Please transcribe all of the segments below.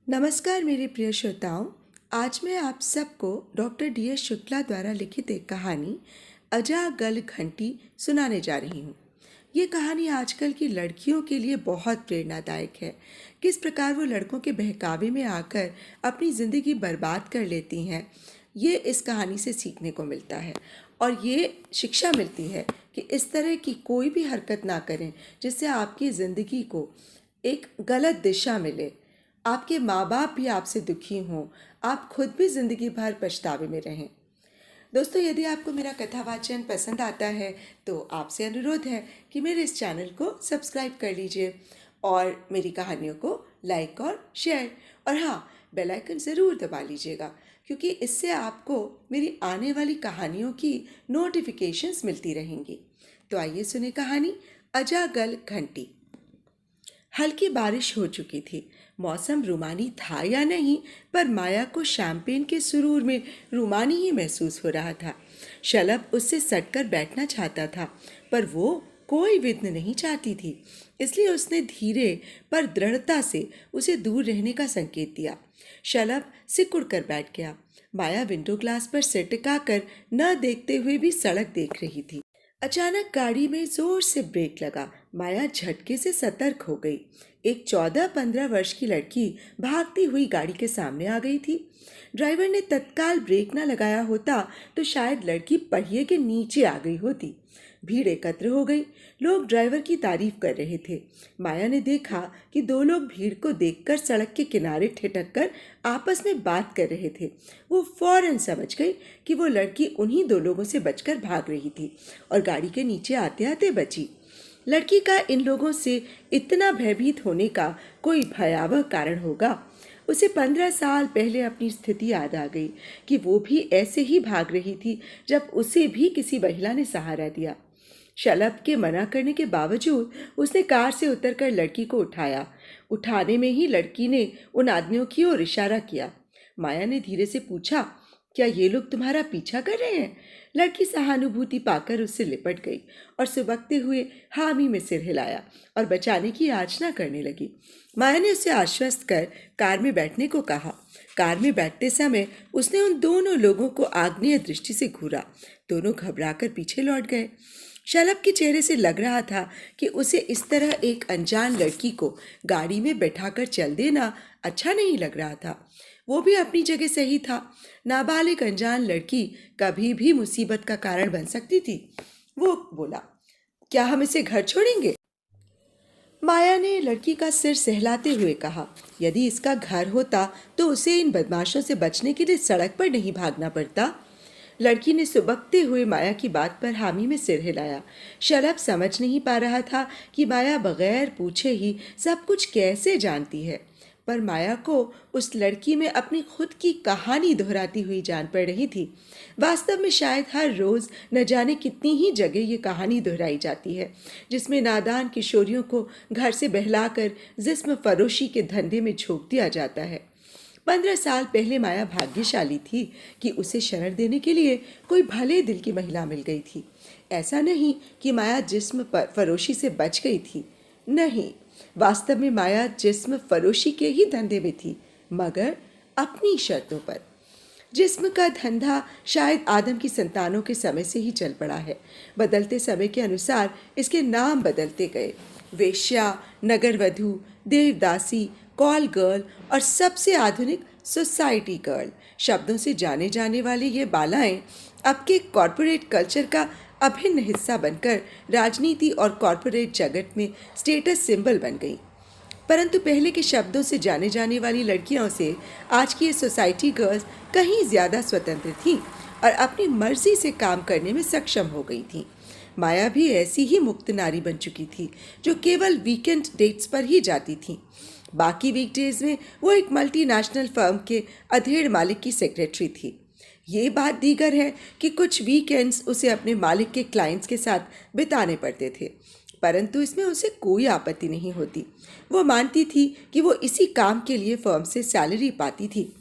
नमस्कार मेरे प्रिय श्रोताओं। आज मैं आप सबको डॉक्टर डी एस शुक्ला द्वारा लिखित एक कहानी अजागल घंटी सुनाने जा रही हूँ। ये कहानी आजकल की लड़कियों के लिए बहुत प्रेरणादायक है। किस प्रकार वो लड़कों के बहकावे में आकर अपनी ज़िंदगी बर्बाद कर लेती हैं, ये इस कहानी से सीखने को मिलता है। और ये शिक्षा मिलती है कि इस तरह की कोई भी हरकत ना करें जिससे आपकी ज़िंदगी को एक गलत दिशा मिले, आपके माँ बाप भी आपसे दुखी हों, आप खुद भी ज़िंदगी भर पछतावे में रहें। दोस्तों, यदि आपको मेरा कथा वाचन पसंद आता है तो आपसे अनुरोध है कि मेरे इस चैनल को सब्सक्राइब कर लीजिए और मेरी कहानियों को लाइक और शेयर और हाँ, बेल आइकन ज़रूर दबा लीजिएगा, क्योंकि इससे आपको मेरी आने वाली कहानियों की नोटिफिकेशंस मिलती रहेंगी। तो आइए सुने कहानी अजागल घंटी। हल्की बारिश हो चुकी थी। मौसम रूमानी था या नहीं, पर माया को शैम्पेन के सुरूर में रूमानी ही महसूस हो रहा था। शलभ उससे सटकर बैठना चाहता था, पर वो कोई विघ्न नहीं चाहती थी। इसलिए उसने धीरे पर दृढ़ता से उसे दूर रहने का संकेत दिया। शलभ सिकुड़ कर बैठ गया। माया विंडो ग्लास पर सिर टिकाकर न देखते हुए भी सड़क देख रही थी। अचानक गाड़ी में जोर से ब्रेक लगा। माया झटके से सतर्क हो गई। एक 14-15 वर्ष की लड़की भागती हुई गाड़ी के सामने आ गई थी। ड्राइवर ने तत्काल ब्रेक न लगाया होता तो शायद लड़की पहिए के नीचे आ गई होती। भीड़ एकत्र हो गई। लोग ड्राइवर की तारीफ कर रहे थे। माया ने देखा कि दो लोग भीड़ को देखकर सड़क के किनारे ठिठक कर आपस में बात कर रहे थे। वो फौरन समझ गई कि वो लड़की उन्हीं दो लोगों से बचकर भाग रही थी और गाड़ी के नीचे आते आते बची। लड़की का इन लोगों से इतना भयभीत होने का कोई भयावह कारण होगा। उसे 15 साल पहले अपनी स्थिति याद आ गई कि वो भी ऐसे ही भाग रही थी जब उसे भी किसी महिला ने सहारा दिया। शलभ के मना करने के बावजूद उसने कार से उतरकर लड़की को उठाया। उठाने में ही लड़की ने उन आदमियों की ओर इशारा किया। माया ने धीरे से पूछा, क्या ये लोग तुम्हारा पीछा कर रहे हैं? लड़की सहानुभूति पाकर उससे लिपट गई और सुबकते हुए हामी में सिर हिलाया और बचाने की याचना करने लगी। माया ने उसे आश्वस्त कर कार में बैठने को कहा। कार में बैठते समय उसने उन दोनों लोगों को आग्नेय दृष्टि से घूरा। दोनों घबराकर पीछे लौट गए। शलभ के चेहरे से लग रहा था कि उसे इस तरह एक अनजान लड़की को गाड़ी में बैठाकर चल देना अच्छा नहीं लग रहा था। वो भी अपनी जगह सही था। नाबालिग अनजान लड़की कभी भी मुसीबत का कारण बन सकती थी। वो बोला, क्या हम इसे घर छोड़ेंगे? माया ने लड़की का सिर सहलाते हुए कहा, यदि इसका घर होता तो उसे इन बदमाशों से बचने के लिए सड़क पर नहीं भागना पड़ता। लड़की ने सुबकते हुए माया की बात पर हामी में सिर हिलाया। शलभ समझ नहीं पा रहा था कि माया बगैर पूछे ही सब कुछ कैसे जानती है, पर माया को उस लड़की में अपनी खुद की कहानी दोहराती हुई जान पड़ रही थी। वास्तव में शायद हर रोज़ न जाने कितनी ही जगह ये कहानी दोहराई जाती है, जिसमें नादान किशोरियों को घर से बहलाकर जिस्म फरोशी के धंधे में झोंक दिया जाता है। 15 साल पहले माया भाग्यशाली थी कि उसे शरण देने के लिए कोई भले दिल की महिला मिल गई थी। ऐसा नहीं कि माया जिस्म फरोशी से बच गई थी, नहीं, वास्तव में माया जिस्म फरोशी के ही धंधे में थी, मगर अपनी शर्तों पर। जिस्म का धंधा शायद आदम की संतानों के समय से ही चल पड़ा है। बदलते समय के अनुसार इसके नाम बदलते गए। वेश्या, नगरवधू, देवदासी, कॉल गर्ल और सबसे आधुनिक सोसाइटी गर्ल शब्दों से जाने जाने वाली ये बालाएं अब के कॉरपोरेट कल्चर का अभिन्न हिस्सा बनकर राजनीति और कॉरपोरेट जगत में स्टेटस सिंबल बन गई। परंतु पहले के शब्दों से जाने जाने वाली लड़कियों से आज की ये सोसाइटी गर्ल्स कहीं ज़्यादा स्वतंत्र थीं और अपनी मर्जी से काम करने में सक्षम हो गई थीं। माया भी ऐसी ही मुक्त नारी बन चुकी थी, जो केवल वीकेंड डेट्स पर ही जाती थी। बाकी वीकडेज में वो एक मल्टीनेशनल फर्म के अधेड़ मालिक की सेक्रेटरी थी। ये बात दीगर है कि कुछ वीकेंड्स उसे अपने मालिक के क्लाइंट्स के साथ बिताने पड़ते थे, परंतु इसमें उसे कोई आपत्ति नहीं होती। वो मानती थी कि वो इसी काम के लिए फर्म से सैलरी पाती थी।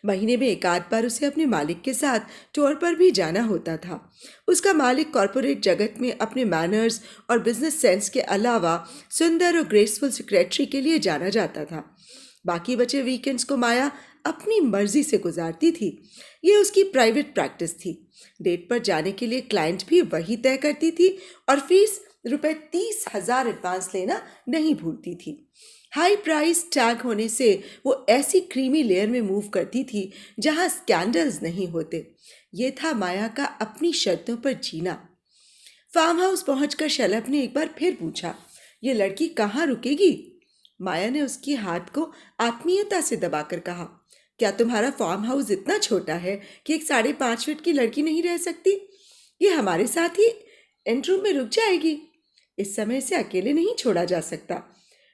महीने में एक आध बार उसे अपने मालिक के साथ टूर पर भी जाना होता था। उसका मालिक कॉरपोरेट जगत में अपने मैनर्स और बिजनेस सेंस के अलावा सुंदर और ग्रेसफुल सेक्रेटरी के लिए जाना जाता था। बाकी बचे वीकेंड्स को माया अपनी मर्जी से गुजारती थी। ये उसकी प्राइवेट प्रैक्टिस थी। डेट पर जाने के लिए क्लाइंट भी वही तय करती थी और फीस ₹30,000 एडवांस लेना नहीं भूलती थी। हाई प्राइस टैग होने से वो ऐसी क्रीमी लेयर में मूव करती थी जहां स्कैंडल्स नहीं होते। ये था माया का अपनी शर्तों पर जीना। फार्म हाउस पहुंचकर शलभ ने एक बार फिर पूछा, ये लड़की कहाँ रुकेगी? माया ने उसके हाथ को आत्मीयता से दबाकर कहा, क्या तुम्हारा फार्म हाउस इतना छोटा है कि एक 5.5 फीट की लड़की नहीं रह सकती? ये हमारे साथ ही एंड रूम में रुक जाएगी। इस समय से अकेले नहीं छोड़ा जा सकता।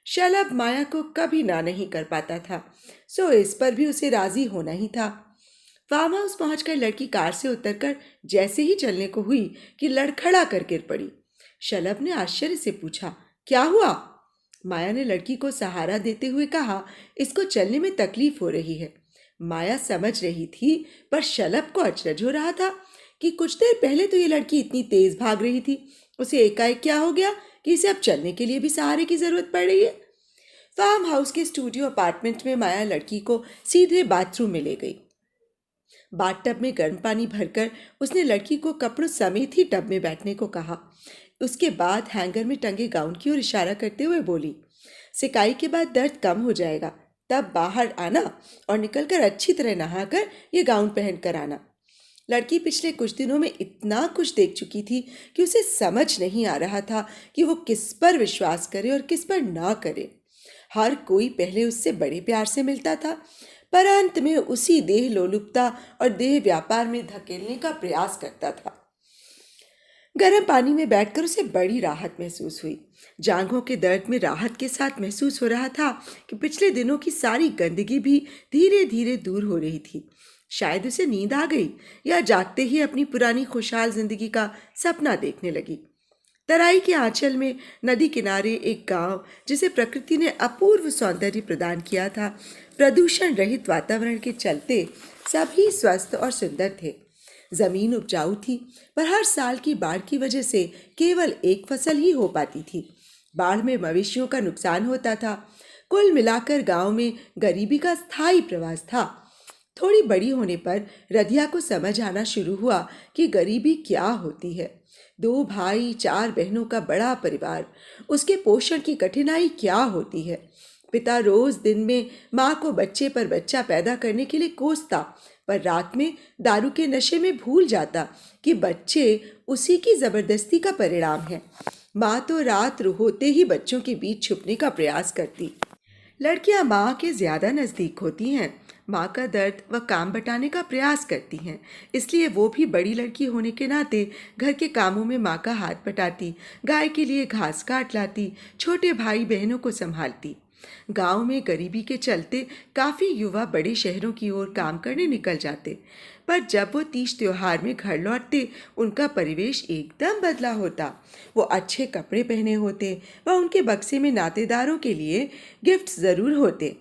शलभ माया को कभी ना नहीं कर पाता था, सो इस पर भी उसे राजी होना ही था। फार्म हाउस पहुंचकर लड़की कार से उतरकर जैसे ही चलने को हुई कि लड़खड़ा कर गिर पड़ी। शलभ ने आश्चर्य से पूछा, क्या हुआ? माया ने लड़की को सहारा देते हुए कहा, इसको चलने में तकलीफ हो रही है। माया समझ रही थी, पर शलभ को अचरज हो रहा था कि कुछ देर पहले तो ये लड़की इतनी तेज भाग रही थी, उसे एकाएक क्या हो गया कि इसे अब चलने के लिए भी सहारे की जरूरत पड़ रही है। फार्म हाउस के स्टूडियो अपार्टमेंट में माया लड़की को सीधे बाथरूम में ले गई। बाथटब में गर्म पानी भरकर उसने लड़की को कपड़ों समेत ही टब में बैठने को कहा। उसके बाद हैंगर में टंगे गाउन की ओर इशारा करते हुए बोली, सिकाई के बाद दर्द कम हो जाएगा, तब बाहर आना और निकलकर अच्छी तरह नहाकर ये गाउन पहन कर आना। लड़की पिछले कुछ दिनों में इतना कुछ देख चुकी थी कि उसे समझ नहीं आ रहा था कि वो किस पर विश्वास करे और किस पर ना करे। हर कोई पहले उससे बड़े प्यार से मिलता था, पर अंत में उसी देह लोलुपता और देह व्यापार में धकेलने का प्रयास करता था। गर्म पानी में बैठकर उसे बड़ी राहत महसूस हुई। जांघों के दर्द में राहत के साथ महसूस हो रहा था कि पिछले दिनों की सारी गंदगी भी धीरे धीरे दूर हो रही थी। शायद उसे नींद आ गई या जागते ही अपनी पुरानी खुशहाल जिंदगी का सपना देखने लगी। तराई के आंचल में नदी किनारे एक गांव, जिसे प्रकृति ने अपूर्व सौंदर्य प्रदान किया था, प्रदूषण रहित वातावरण के चलते सभी स्वस्थ और सुंदर थे। जमीन उपजाऊ थी, पर हर साल की बाढ़ की वजह से केवल एक फसल ही हो पाती थी। बाढ़ में मवेशियों का नुकसान होता था। कुल मिलाकर गांव में गरीबी का स्थायी प्रवास था। थोड़ी बड़ी होने पर रधिया को समझ आना शुरू हुआ कि गरीबी क्या होती है। 2 भाई 4 बहनों का बड़ा परिवार, उसके पोषण की कठिनाई क्या होती है। पिता रोज दिन में माँ को बच्चे पर बच्चा पैदा करने के लिए कोसता, पर रात में दारू के नशे में भूल जाता कि बच्चे उसी की जबरदस्ती का परिणाम है। माँ तो रात होते ही बच्चों के बीच छुपने का प्रयास करती। लड़कियां माँ के ज्यादा नजदीक होती हैं, माँ का दर्द व काम बटाने का प्रयास करती हैं, इसलिए वो भी बड़ी लड़की होने के नाते घर के कामों में माँ का हाथ बटाती, गाय के लिए घास काट लाती, छोटे भाई बहनों को संभालती। गांव में गरीबी के चलते काफी युवा बड़े शहरों की ओर काम करने निकल जाते, पर जब वो तीज त्योहार में घर लौटते उनका परिवेश एकदम बदला होता। वो अच्छे कपड़े पहने होते व उनके बक्से में नातेदारों के लिए गिफ्ट जरूर होते।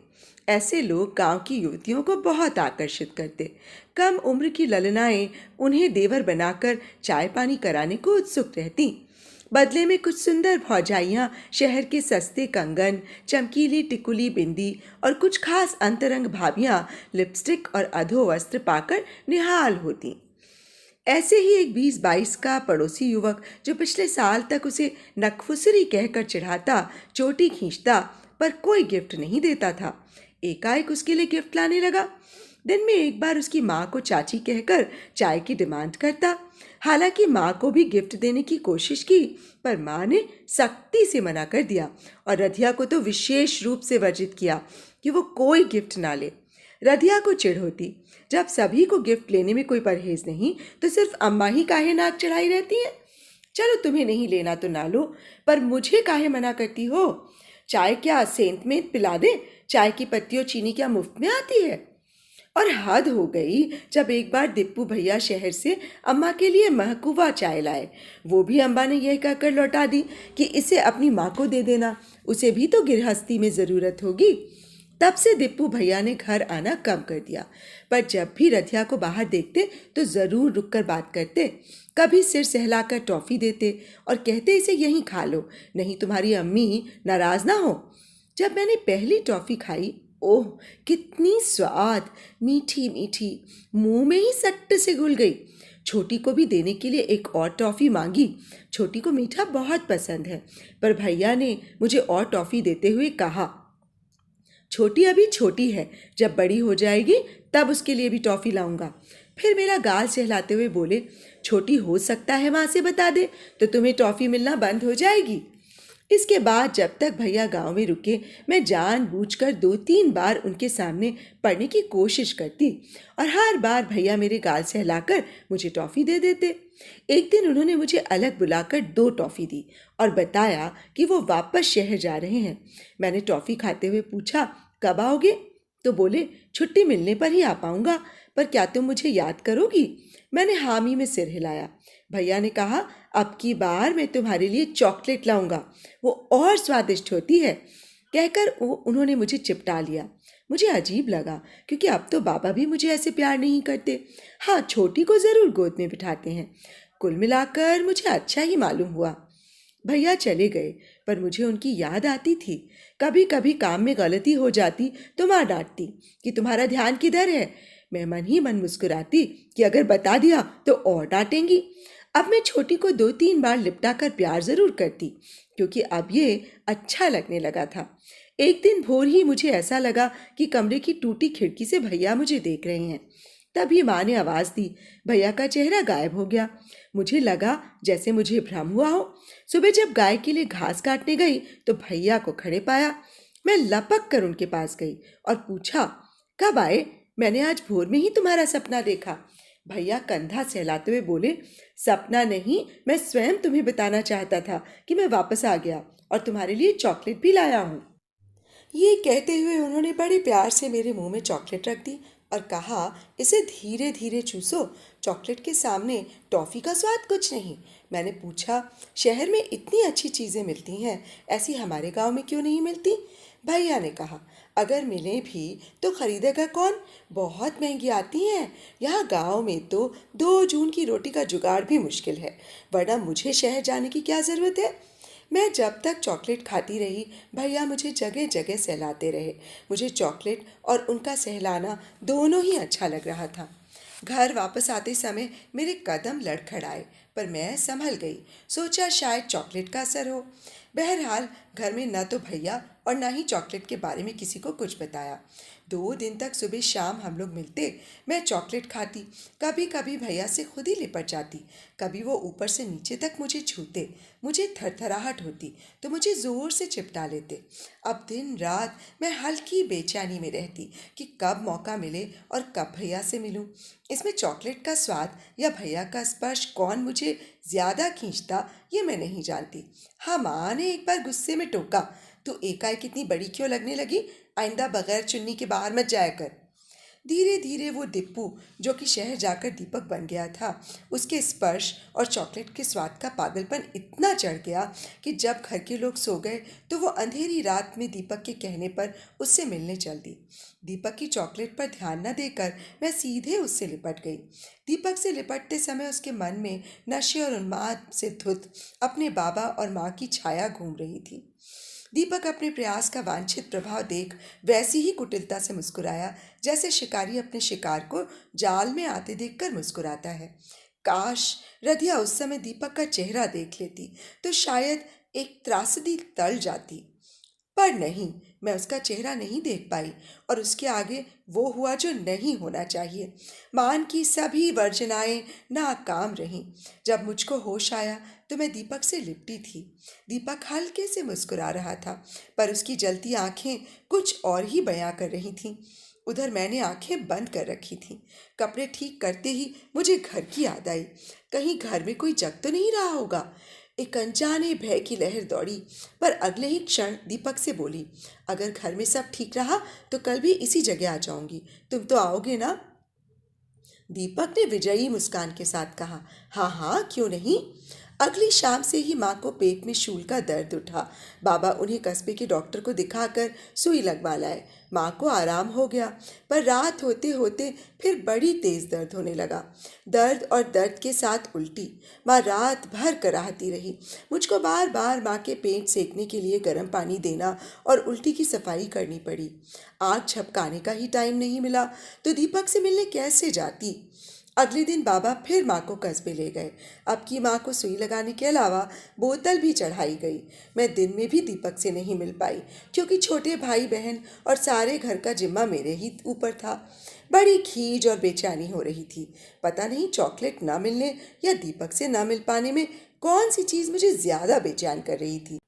ऐसे लोग गांव की युवतियों को बहुत आकर्षित करते। कम उम्र की ललनाएं उन्हें देवर बनाकर चाय पानी कराने को उत्सुक रहती। बदले में कुछ सुंदर भौजाइयाँ शहर के सस्ते कंगन, चमकीली टिकुली बिंदी और कुछ खास अंतरंग भाभियाँ लिपस्टिक और अधो वस्त्र पाकर निहाल होती। ऐसे ही एक 20-22 का पड़ोसी युवक, जो पिछले साल तक उसे नखफुसरी कहकर चिढ़ाता, चोटी खींचता, पर कोई गिफ्ट नहीं देता था, एकाएक उसके लिए गिफ्ट लाने लगा। दिन में एक बार उसकी माँ को चाची कहकर चाय की डिमांड करता। हालांकि माँ को भी गिफ्ट देने की कोशिश की, पर माँ ने सख्ती से मना कर दिया और रधिया को तो विशेष रूप से वर्जित किया कि वो कोई गिफ्ट ना ले। रधिया को चिढ़ होती, जब सभी को गिफ्ट लेने में कोई परहेज नहीं तो सिर्फ अम्मा ही काहे नाक चढ़ाई रहती हैं। चलो तुम्हें नहीं लेना तो ना लो, पर मुझे काहे मना करती हो? चाय क्या सेंत में पिला दे? चाय की पत्ती और चीनी क्या मुफ्त में आती है? और हद हो गई जब एक बार दिप्पू भैया शहर से अम्मा के लिए महकूवा चाय लाए। वो भी अम्मा ने यह कहकर लौटा दी कि इसे अपनी माँ को दे देना, उसे भी तो गृहस्थी में ज़रूरत होगी। तब से दिप्पू भैया ने घर आना कम कर दिया, पर जब भी रधिया को बाहर देखते तो ज़रूर रुककर बात करते। कभी सिर सहलाकर टॉफ़ी देते और कहते इसे यहीं खा लो, नहीं तुम्हारी अम्मी नाराज़ ना हो। जब मैंने पहली टॉफ़ी खाई ओह, कितनी स्वाद, मीठी मीठी, मुंह में ही सट्ट से घुल गई। छोटी को भी देने के लिए एक और टॉफ़ी मांगी। छोटी को मीठा बहुत पसंद है, पर भैया ने मुझे और टॉफ़ी देते हुए कहा, छोटी अभी छोटी है, जब बड़ी हो जाएगी तब उसके लिए भी टॉफ़ी लाऊंगा। फिर मेरा गाल सहलाते हुए बोले, छोटी हो सकता है माँ से बता दे तो तुम्हें टॉफ़ी मिलना बंद हो जाएगी। इसके बाद जब तक भैया गांव में रुके, मैं जानबूझकर 2-3 बार उनके सामने पढ़ने की कोशिश करती और हर बार भैया मेरे गाल सहलाकर मुझे टॉफ़ी दे देते। एक दिन उन्होंने मुझे अलग बुलाकर 2 टॉफ़ी दी और बताया कि वो वापस शहर जा रहे हैं। मैंने टॉफ़ी खाते हुए पूछा, कब आओगे? तो बोले, छुट्टी मिलने पर ही आ पाऊंगा, पर क्या तुम मुझे याद करोगी? मैंने हामी में सिर हिलाया। भैया ने कहा, अब की बार मैं तुम्हारे लिए चॉकलेट लाऊंगा, वो और स्वादिष्ट होती है। कहकर उन्होंने मुझे चिपटा लिया। मुझे अजीब लगा, क्योंकि अब तो बाबा भी मुझे ऐसे प्यार नहीं करते। हाँ, छोटी को ज़रूर गोद में बिठाते हैं। कुल मिलाकर मुझे अच्छा ही मालूम हुआ। भैया चले गए, पर मुझे उनकी याद आती थी। कभी कभी काम में गलती हो जाती तो माँ डांटती कि तुम्हारा ध्यान किधर है। मैं मन ही मन मुस्कुराती कि अगर बता दिया तो और डांटेंगी। अब मैं छोटी को 2-3 बार लिपटा कर प्यार जरूर करती, क्योंकि अब ये अच्छा लगने लगा था। एक दिन भोर ही मुझे ऐसा लगा कि कमरे की टूटी खिड़की से भैया मुझे देख रहे हैं। तभी माँ ने आवाज़ दी। भैया का चेहरा गायब हो गया। मुझे लगा जैसे मुझे भ्रम हुआ हो। सुबह जब गाय के लिए घास काटने गई तो भैया को खड़े पाया। मैं लपक कर उनके पास गई और पूछा, कब आए? मैंने आज भोर में ही तुम्हारा सपना देखा। भैया कंधा सहलाते हुए बोले, सपना नहीं, मैं स्वयं तुम्हें बताना चाहता था कि मैं वापस आ गया और तुम्हारे लिए चॉकलेट भी लाया हूँ। ये कहते हुए उन्होंने बड़े प्यार से मेरे मुंह में चॉकलेट रख दी और कहा, इसे धीरे धीरे चूसो, चॉकलेट के सामने टॉफ़ी का स्वाद कुछ नहीं। मैंने पूछा, शहर में इतनी अच्छी चीज़ें मिलती हैं, ऐसी हमारे गांव में क्यों नहीं मिलती? भैया ने कहा, अगर मिले भी तो खरीदेगा कौन? बहुत महंगी आती हैं। यहाँ गांव में तो 2 जून की रोटी का जुगाड़ भी मुश्किल है, वरना मुझे शहर जाने की क्या ज़रूरत है? मैं जब तक चॉकलेट खाती रही, भैया मुझे जगह जगह सहलाते रहे। मुझे चॉकलेट और उनका सहलाना दोनों ही अच्छा लग रहा था। घर वापस आते समय मेरे कदम लड़खड़ाए, पर मैं संभल गई। सोचा शायद चॉकलेट का असर हो। बहरहाल घर में न तो भैया और न ही चॉकलेट के बारे में किसी को कुछ बताया। 2 दिन तक सुबह शाम हम लोग मिलते, मैं चॉकलेट खाती, कभी कभी भैया से खुद ही लिपट जाती, कभी वो ऊपर से नीचे तक मुझे छूते। मुझे थरथराहट होती तो मुझे ज़ोर से चिपटा लेते। अब दिन रात मैं हल्की बेचैनी में रहती कि कब मौका मिले और कब भैया से मिलूं। इसमें चॉकलेट का स्वाद या भैया का स्पर्श कौन मुझे ज़्यादा खींचता, ये मैं नहीं जानती। हाँ, माँ ने एक बार गुस्से में टोका, तू एकाएक इतनी बड़ी क्यों लगने लगी? आइंदा बगैर चुन्नी के बाहर मत जाया कर। धीरे धीरे वो दीपू, जो कि शहर जाकर दीपक बन गया था, उसके स्पर्श और चॉकलेट के स्वाद का पागलपन इतना चढ़ गया कि जब घर के लोग सो गए तो वो अंधेरी रात में दीपक के कहने पर उससे मिलने चल दी। दीपक की चॉकलेट पर ध्यान न देकर मैं सीधे उससे लिपट गई। दीपक से लिपटते समय उसके मन में नशे और उन्माद से धुत अपने बाबा और माँ की छाया घूम रही थी। दीपक अपने प्रयास का वांछित प्रभाव देख वैसी ही कुटिलता से मुस्कुराया जैसे शिकारी अपने शिकार को जाल में आते देखकर मुस्कुराता है। काश रधिया उस समय दीपक का चेहरा देख लेती तो शायद एक त्रासदी टल जाती, पर नहीं, मैं उसका चेहरा नहीं देख पाई और उसके आगे वो हुआ जो नहीं होना चाहिए। मान की सभी वर्जनाएं नाकाम रहीं। जब मुझको होश आया तो मैं दीपक से लिपटी थी। दीपक हल्के से मुस्कुरा रहा था, पर उसकी जलती आंखें कुछ और ही बयां कर रही थीं। उधर मैंने आंखें बंद कर रखी थीं। कपड़े ठीक करते ही मुझे घर की याद आई। कहीं घर में कोई जग तो नहीं रहा होगा। एक अनजाने भय की लहर दौड़ी, पर अगले ही क्षण दीपक से बोली, अगर घर में सब ठीक रहा तो कल भी इसी जगह आ जाऊंगी, तुम तो आओगे ना? दीपक ने विजयी मुस्कान के साथ कहा, हाँ हाँ, क्यों नहीं। अगली शाम से ही माँ को पेट में शूल का दर्द उठा। बाबा उन्हें कस्बे के डॉक्टर को दिखाकर सुई लगवा लाए। माँ को आराम हो गया, पर रात होते होते फिर बड़ी तेज दर्द होने लगा। दर्द और दर्द के साथ उल्टी। माँ रात भर कराहती रही। मुझको बार बार माँ के पेट सेकने के लिए गर्म पानी देना और उल्टी की सफाई करनी पड़ी। आँख झपकाने का ही टाइम नहीं मिला तो दीपक से मिलने कैसे जाती। अगले दिन बाबा फिर माँ को कस्बे ले गए। अब की माँ को सुई लगाने के अलावा बोतल भी चढ़ाई गई। मैं दिन में भी दीपक से नहीं मिल पाई, क्योंकि छोटे भाई बहन और सारे घर का जिम्मा मेरे ही ऊपर था। बड़ी खीज और बेचैनी हो रही थी। पता नहीं चॉकलेट ना मिलने या दीपक से ना मिल पाने में कौन सी चीज़ मुझे ज़्यादा बेचैन कर रही थी।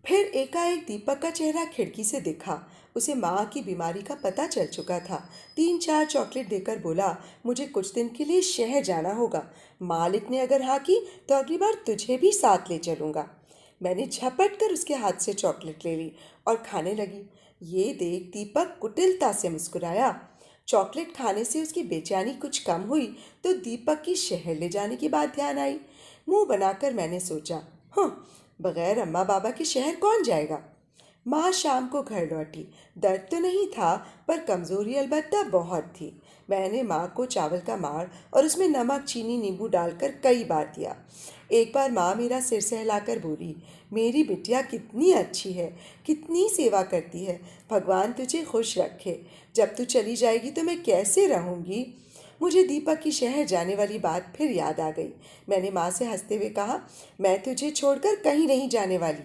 फिर एकाएक दीपक का चेहरा खिड़की से दिखा। उसे माँ की बीमारी का पता चल चुका था। 3-4 चॉकलेट देकर बोला, मुझे कुछ दिन के लिए शहर जाना होगा। मालिक ने अगर हाँ की तो अगली बार तुझे भी साथ ले चलूँगा। मैंने झपट कर उसके हाथ से चॉकलेट ले ली और खाने लगी। ये देख दीपक कुटिलता से मुस्कुराया। चॉकलेट खाने से उसकी बेचैनी कुछ कम हुई तो दीपक की शहर ले जाने की बात ध्यान आई। मुंह बनाकर मैंने सोचा, हाँ, बगैर अम्मा बाबा के शहर कौन जाएगा। माँ शाम को घर लौटी। दर्द तो नहीं था, पर कमज़ोरी अलबत्ता बहुत थी। मैंने माँ को चावल का मार और उसमें नमक चीनी नींबू डालकर कई बार दिया। एक बार माँ मेरा सिर सहलाकर बोली, मेरी बिटिया कितनी अच्छी है, कितनी सेवा करती है, भगवान तुझे खुश रखे। जब तू चली जाएगी तो मैं कैसे रहूँगी। मुझे दीपक की शहर जाने वाली बात फिर याद आ गई। मैंने माँ से हंसते हुए कहा, मैं तुझे छोड़कर कहीं नहीं जाने वाली।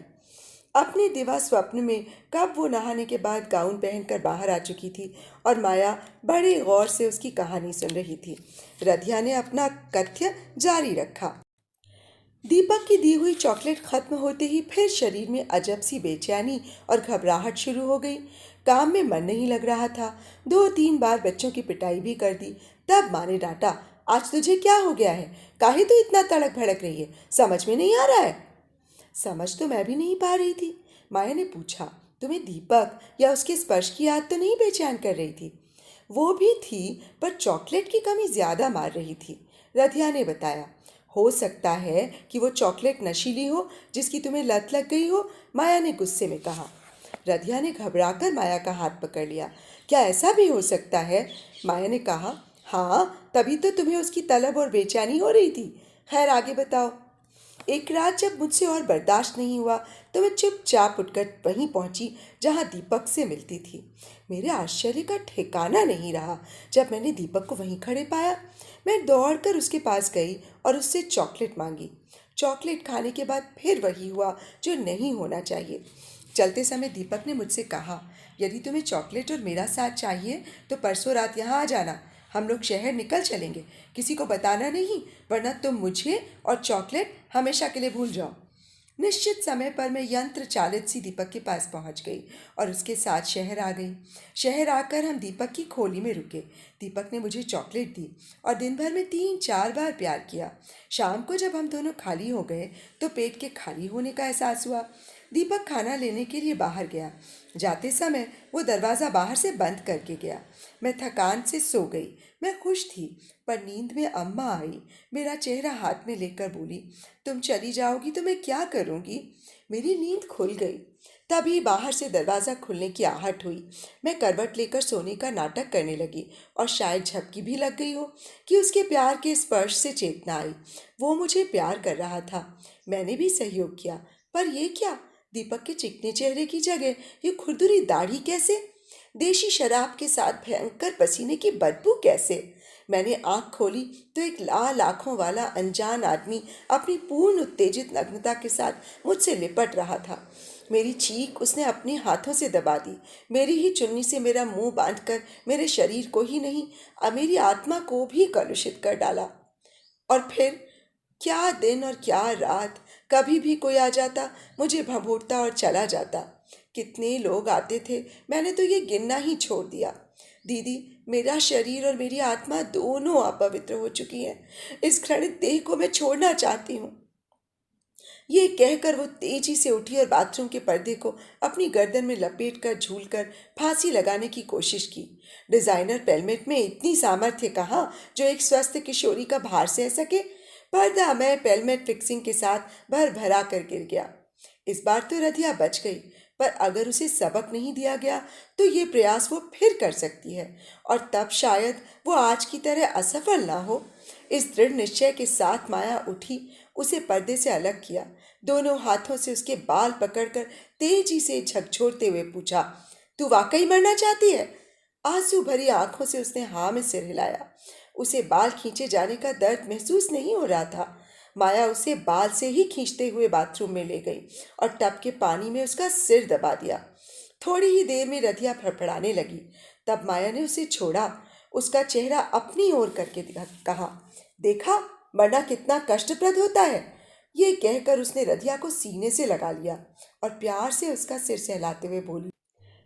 अपने दिवा स्वप्न में कब वो नहाने के बाद गाउन पहनकर बाहर आ चुकी थी और माया बड़े गौर से उसकी कहानी सुन रही थी। रधिया ने अपना कथ्य जारी रखा। दीपक की दी हुई चॉकलेट खत्म होते ही फिर शरीर में अजब सी बेचैनी और घबराहट शुरू हो गई। काम में मन नहीं लग रहा था। 2-3 बार बच्चों की पिटाई भी कर दी। तब माँ ने डांटा, आज तुझे क्या हो गया है, काहे तू इतना तड़क भड़क रही है, समझ में नहीं आ रहा है। समझ तो मैं भी नहीं पा रही थी। माया ने पूछा, तुम्हें दीपक या उसके स्पर्श की याद तो नहीं बेचैन कर रही थी। वो भी थी, पर चॉकलेट की कमी ज्यादा मार रही थी। रधिया ने बताया, हो सकता है कि वो चॉकलेट नशीली हो जिसकी तुम्हें लत लग गई हो। माया ने गुस्से में कहा। रधिया ने घबराकर माया का हाथ पकड़ लिया। क्या ऐसा भी हो सकता है। माया ने कहा, हाँ, तभी तो तुम्हें उसकी तलब और बेचैनी हो रही थी। खैर आगे बताओ। एक रात जब मुझसे और बर्दाश्त नहीं हुआ तो मैं चुपचाप उठकर वहीं पहुंची जहां दीपक से मिलती थी। मेरे आश्चर्य का ठिकाना नहीं रहा जब मैंने दीपक को वहीं खड़े पाया। मैं दौड़कर उसके पास गई और उससे चॉकलेट मांगी। चॉकलेट खाने के बाद फिर वही हुआ जो नहीं होना चाहिए। चलते समय दीपक ने मुझसे कहा, यदि तुम्हें चॉकलेट और मेरा साथ चाहिए तो परसों रात यहाँ आ जाना। हम लोग शहर निकल चलेंगे, किसी को बताना नहीं, वरना तुम मुझे और चॉकलेट हमेशा के लिए भूल जाओ। निश्चित समय पर मैं यंत्र चालित सी दीपक के पास पहुंच गई और उसके साथ शहर आ गई। शहर आकर हम दीपक की खोली में रुके। दीपक ने मुझे चॉकलेट दी और दिन भर में 3-4 बार प्यार किया। शाम को जब हम दोनों खाली हो गए तो पेट के खाली होने का एहसास हुआ। दीपक खाना लेने के लिए बाहर गया। जाते समय वो दरवाज़ा बाहर से बंद करके गया। मैं थकान से सो गई। मैं खुश थी, पर नींद में अम्मा आई। मेरा चेहरा हाथ में लेकर बोली, तुम चली जाओगी तो मैं क्या करूँगी। मेरी नींद खुल गई। तभी बाहर से दरवाज़ा खुलने की आहट हुई। मैं करवट लेकर सोने का नाटक करने लगी और शायद झपकी भी लग गई हो कि उसके प्यार के स्पर्श से चेतना आई। वो मुझे प्यार कर रहा था, मैंने भी सहयोग किया। पर ये क्या, दीपक के चिकने चेहरे की जगह ये खुरदुरी दाढ़ी कैसे, देशी शराब के साथ भयंकर पसीने की बदबू कैसे। मैंने आंख खोली तो एक लाल आंखों वाला अनजान आदमी अपनी पूर्ण उत्तेजित नग्नता के साथ मुझसे लिपट रहा था। मेरी चीख उसने अपने हाथों से दबा दी। मेरी ही चुन्नी से मेरा मुंह बांधकर मेरे शरीर को ही नहीं, मेरी आत्मा को भी कलुषित कर डाला। और फिर क्या दिन और क्या रात। कभी भी कोई आ जाता, मुझे भभूरता और चला जाता। कितने लोग आते थे, मैंने तो ये गिनना ही छोड़ दिया। दीदी, मेरा शरीर और मेरी आत्मा दोनों अपवित्र हो चुकी हैं। इस घृणित देह को मैं छोड़ना चाहती हूँ। ये कहकर वो तेजी से उठी और बाथरूम के पर्दे को अपनी गर्दन में लपेट कर झूल कर फांसी लगाने की कोशिश की। डिजाइनर पेलमेट में इतनी सामर्थ्य कहाँ जो एक स्वस्थ किशोरी का भार सह सके। पर्दा में पेलमेट फिक्सिंग के साथ भर भरा कर गिर गया। इस बार तो रधिया बच गई, पर अगर उसे सबक नहीं दिया गया तो ये प्रयास वो फिर कर सकती है, और तब शायद वो आज की तरह असफल ना हो। इस दृढ़ निश्चय के साथ माया उठी, उसे पर्दे से अलग किया, दोनों हाथों से उसके बाल पकड़कर तेजी से झकझोरते हुए पूछा, तू वाकई मरना चाहती है? आंसू भरी आंखों से उसने हाँ में सिर हिलाया। उसे बाल खींचे जाने का दर्द महसूस नहीं हो रहा था। माया उसे बाल से ही खींचते हुए बाथरूम में ले गई और टब के पानी में उसका सिर दबा दिया। थोड़ी ही देर में रधिया फड़फड़ाने लगी। तब माया ने उसे छोड़ा, उसका चेहरा अपनी ओर करके कहा, देखा मरना कितना कष्टप्रद होता है। ये कहकर उसने रधिया को सीने से लगा लिया और प्यार से उसका सिर सहलाते हुए बोली,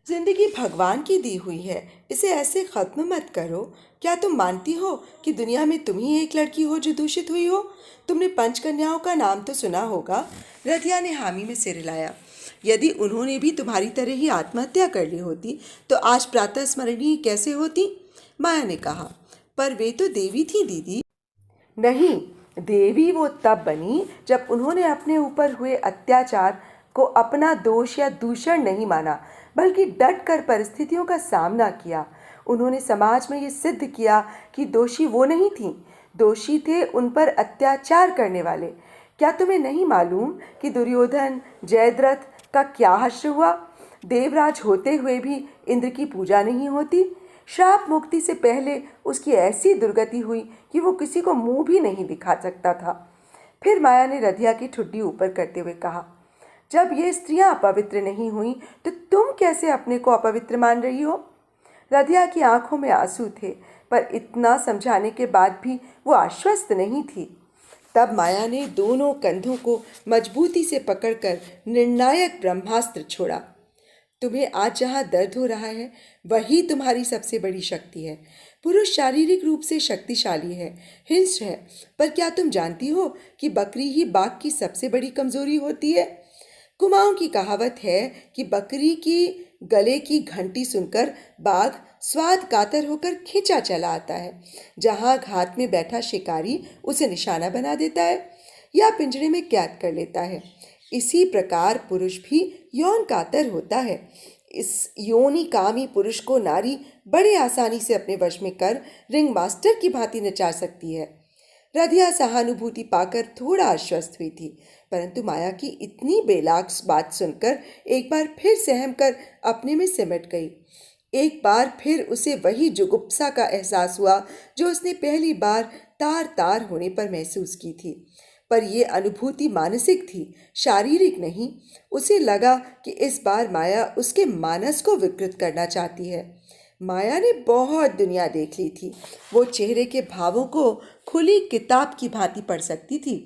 जिंदगी भगवान की दी हुई है, इसे ऐसे खत्म मत करो। क्या तुम मानती हो कि दुनिया में तुम ही एक लड़की हो जो दूषित हुई हो? तुमने पंचकन्याओं का नाम तो सुना होगा। रधिया ने हामी में सिर हिलाया। यदि उन्होंने भी तुम्हारी तरह ही आत्महत्या कर ली होती तो आज प्रातः स्मरणीय कैसे होती? माया ने कहा, पर वे तो देवी थी दीदी। नहीं, देवी वो तब बनी जब उन्होंने अपने ऊपर हुए अत्याचार को अपना दोष या दूषण नहीं माना, बल्कि डट कर परिस्थितियों का सामना किया। उन्होंने समाज में ये सिद्ध किया कि दोषी वो नहीं थी, दोषी थे उन पर अत्याचार करने वाले। क्या तुम्हें नहीं मालूम कि दुर्योधन जयद्रथ का क्या हश्र हुआ? देवराज होते हुए भी इंद्र की पूजा नहीं होती। श्राप मुक्ति से पहले उसकी ऐसी दुर्गति हुई कि वो किसी को मुंह भी नहीं दिखा सकता था। फिर माया ने रधिया की ठुड्डी ऊपर करते हुए कहा, जब ये स्त्रियां अपवित्र नहीं हुई तो तुम कैसे अपने को अपवित्र मान रही हो? रधिया की आंखों में आंसू थे, पर इतना समझाने के बाद भी वो आश्वस्त नहीं थी। तब माया ने दोनों कंधों को मजबूती से पकड़कर निर्णायक ब्रह्मास्त्र छोड़ा। तुम्हें आज जहाँ दर्द हो रहा है वही तुम्हारी सबसे बड़ी शक्ति है। पुरुष शारीरिक रूप से शक्तिशाली है, हिंस्र है, पर क्या तुम जानती हो कि बकरी ही बाघ की सबसे बड़ी कमजोरी होती है? कुमाऊं की कहावत है कि बकरी की गले की घंटी सुनकर बाघ स्वाद कातर होकर खींचा चला आता है। जहां घात में बैठा शिकारी उसे निशाना बना देता है या पिंजरे में कैद कर लेता है, इसी प्रकार पुरुष भी यौन कातर होता है। इस योनि कामी पुरुष को नारी बड़े आसानी से अपने वश में कर रिंग मास्टर की भांति नचा सकती है। रधिया सहानुभूति पाकर थोड़ा आश्वस्त हुई थी, परंतु माया की इतनी बेलाग बात सुनकर एक बार फिर सहम कर अपने में सिमट गई। एक बार फिर उसे वही जुगुप्सा का एहसास हुआ जो उसने पहली बार तार तार होने पर महसूस की थी। पर यह अनुभूति मानसिक थी, शारीरिक नहीं। उसे लगा कि इस बार माया उसके मानस को विकृत करना चाहती है। माया ने बहुत दुनिया देख ली थी। वो चेहरे के भावों को खुली किताब की भांति पढ़ सकती थी।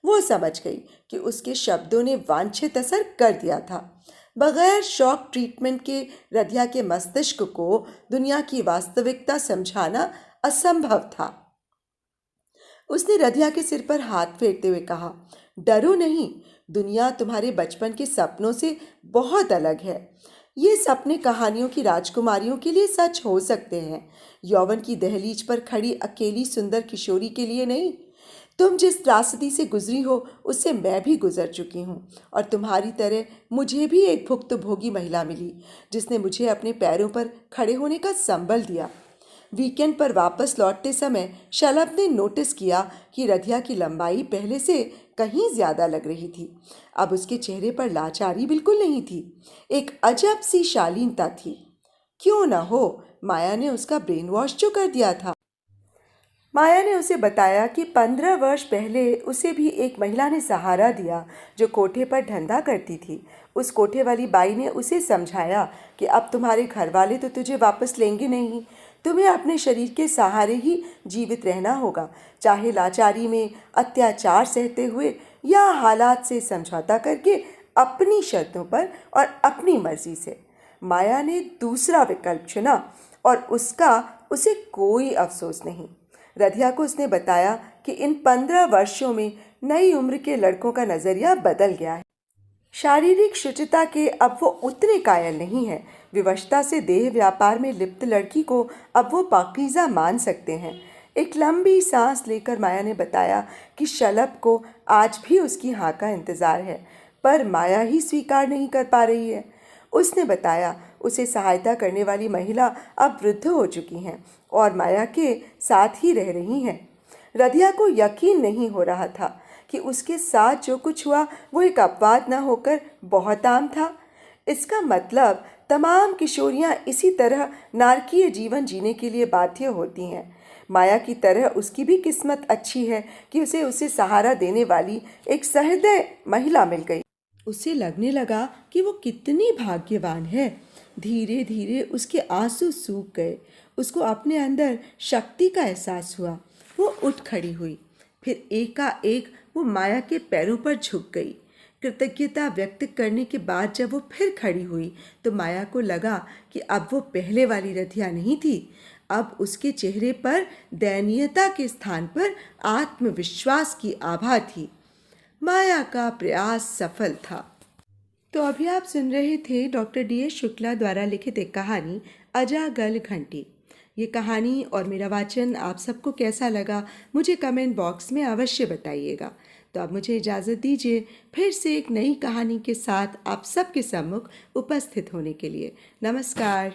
वो समझ गई कि उसके शब्दों ने वांछित असर कर दिया था। बगैर शॉक ट्रीटमेंट के रधिया के मस्तिष्क को दुनिया की वास्तविकता समझाना असंभव था। उसने रधिया के सिर पर हाथ फेरते हुए कहा, डरो नहीं, दुनिया तुम्हारे बचपन के सपनों से बहुत अलग है। ये सपने कहानियों की राजकुमारियों के लिए सच हो सकते हैं, यौवन की दहलीज पर खड़ी अकेली सुंदर किशोरी के लिए नहीं। तुम जिस त्रासदी से गुजरी हो उससे मैं भी गुजर चुकी हूँ, और तुम्हारी तरह मुझे भी एक भुक्तभोगी महिला मिली जिसने मुझे अपने पैरों पर खड़े होने का संबल दिया। वीकेंड पर वापस लौटते समय शलभ ने नोटिस किया कि रधिया की लंबाई पहले से कहीं ज्यादा लग रही थी। अब उसके चेहरे पर लाचारी बिल्कुल नहीं थी, एक अजब सी शालीनता थी। क्यों न हो, माया ने उसका ब्रेन वॉश जो कर दिया था। माया ने उसे बताया कि 15 वर्ष पहले उसे भी एक महिला ने सहारा दिया जो कोठे पर धंधा करती थी। उस कोठे वाली बाई ने उसे समझाया कि अब तुम्हारे घर वाले तो तुझे वापस लेंगे नहीं, तुम्हें अपने शरीर के सहारे ही जीवित रहना होगा, चाहे लाचारी में अत्याचार सहते हुए या हालात से समझौता करके, अपनी शर्तों पर और अपनी मर्जी से। माया ने दूसरा विकल्प चुना और उसका उसे कोई अफसोस नहीं। रधिया को उसने बताया कि इन 15 वर्षों में नई उम्र के लड़कों का नजरिया बदल गया है। शारीरिक शुचिता के अब वो उतने कायल नहीं है। विवशता से देह व्यापार में लिप्त लड़की को अब वो पाकीज़ा मान सकते हैं। एक लंबी सांस लेकर माया ने बताया कि शलभ को आज भी उसकी हाँ का इंतज़ार है, पर माया ही स्वीकार नहीं कर पा रही है। उसने बताया उसे सहायता करने वाली महिला अब वृद्ध हो चुकी हैं और माया के साथ ही रह रही हैं। रधिया को यकीन नहीं हो रहा था कि उसके साथ जो कुछ हुआ वो एक अपवाद न होकर बहुत आम था। इसका मतलब तमाम किशोरियां इसी तरह नारकीय जीवन जीने के लिए बाध्य होती हैं। माया की तरह उसकी भी किस्मत अच्छी है कि उसे सहारा देने वाली एक सहृदय महिला मिल गई। उसे लगने लगा कि वो कितनी भाग्यवान है। धीरे धीरे उसके आंसू सूख गए। उसको अपने अंदर शक्ति का एहसास हुआ। वो उठ खड़ी हुई। फिर एकाएक वो माया के पैरों पर झुक गई। कृतज्ञता व्यक्त करने के बाद जब वो फिर खड़ी हुई तो माया को लगा कि अब वो पहले वाली रधिया नहीं थी। अब उसके चेहरे पर दयनीयता के स्थान पर आत्मविश्वास की आभा थी। माया का प्रयास सफल था। तो अभी आप सुन रहे थे डॉक्टर DS शुक्ला द्वारा लिखित एक कहानी अजागल घंटी। ये कहानी और मेरा वाचन आप सबको कैसा लगा मुझे कमेंट बॉक्स में अवश्य बताइएगा। तो अब मुझे इजाज़त दीजिए फिर से एक नई कहानी के साथ आप सबके सम्मुख उपस्थित होने के लिए। नमस्कार।